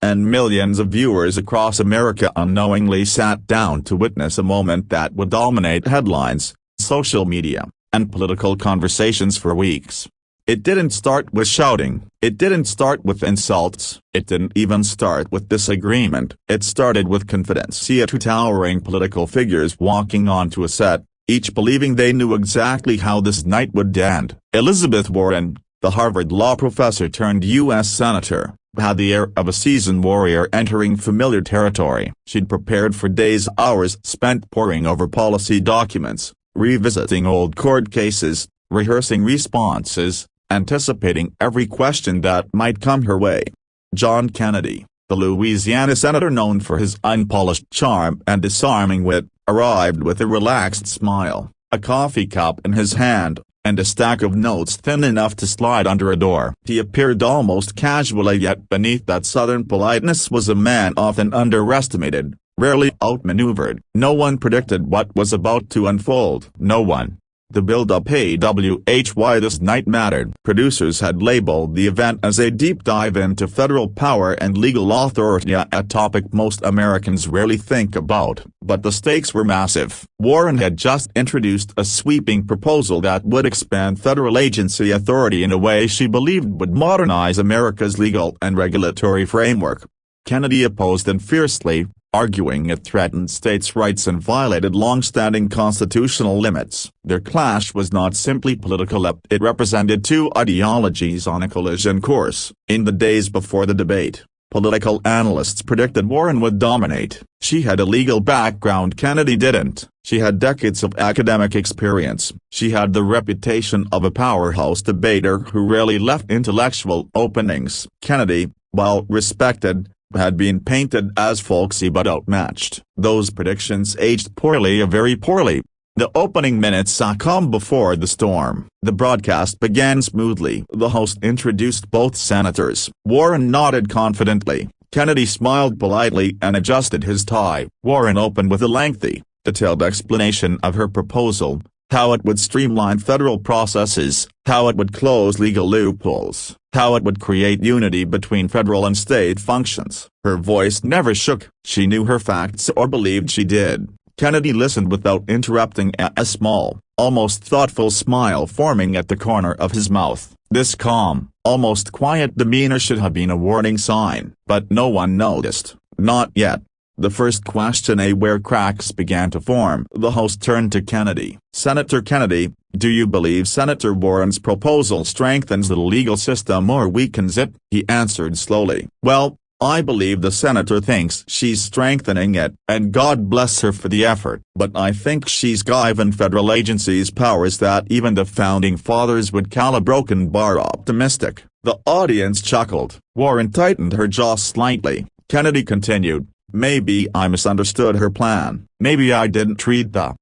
and millions of viewers across America unknowingly sat down to witness a moment that would dominate headlines, social media, and political conversations for weeks. It didn't start with shouting, it didn't start with insults, it didn't even start with disagreement, it started with confidence. See two towering political figures walking onto a set, each believing they knew exactly how this night would end. Elizabeth Warren, the Harvard law professor turned U.S. senator, had the air of a seasoned warrior entering familiar territory. She'd prepared for days, hours spent poring over policy documents, revisiting old court cases, rehearsing responses, anticipating every question that might come her way. John Kennedy, the Louisiana senator known for his unpolished charm and disarming wit, arrived with a relaxed smile, a coffee cup in his hand, and a stack of notes thin enough to slide under a door. He appeared almost casually, yet beneath that southern politeness was a man often underestimated, rarely outmaneuvered. No one predicted what was about to unfold. No one. The build-up why this night mattered. Producers had labeled the event as a deep dive into federal power and legal authority, a topic most Americans rarely think about. But the stakes were massive. Warren had just introduced a sweeping proposal that would expand federal agency authority in a way she believed would modernize America's legal and regulatory framework. Kennedy opposed it fiercely, arguing it threatened states' rights and violated long-standing constitutional limits. Their clash was not simply political, it represented two ideologies on a collision course. In the days before the debate, political analysts predicted Warren would dominate. She had a legal background Kennedy didn't. She had decades of academic experience. She had the reputation of a powerhouse debater who rarely left intellectual openings. Kennedy, while respected, had been painted as folksy but outmatched. Those predictions aged poorly, very poorly. The opening minutes saw calm before the storm. The broadcast began smoothly. The host introduced both senators. Warren nodded confidently. Kennedy smiled politely and adjusted his tie. Warren opened with a lengthy, detailed explanation of her proposal, how it would streamline federal processes, how it would close legal loopholes, how it would create unity between federal and state functions. Her voice never shook. She knew her facts, or believed she did. Kennedy listened without interrupting, a small, almost thoughtful smile forming at the corner of his mouth. This calm, almost quiet demeanor should have been a warning sign. But no one noticed. Not yet. The first question, where cracks began to form. The host turned to Kennedy. Senator Kennedy, do you believe Senator Warren's proposal strengthens the legal system or weakens it? He answered slowly. Well, I believe the senator thinks she's strengthening it, and God bless her for the effort. But I think she's given federal agencies powers that even the founding fathers would call a broken bar optimistic. The audience chuckled. Warren tightened her jaw slightly. Kennedy continued. Maybe I misunderstood her plan. Maybe I didn't read the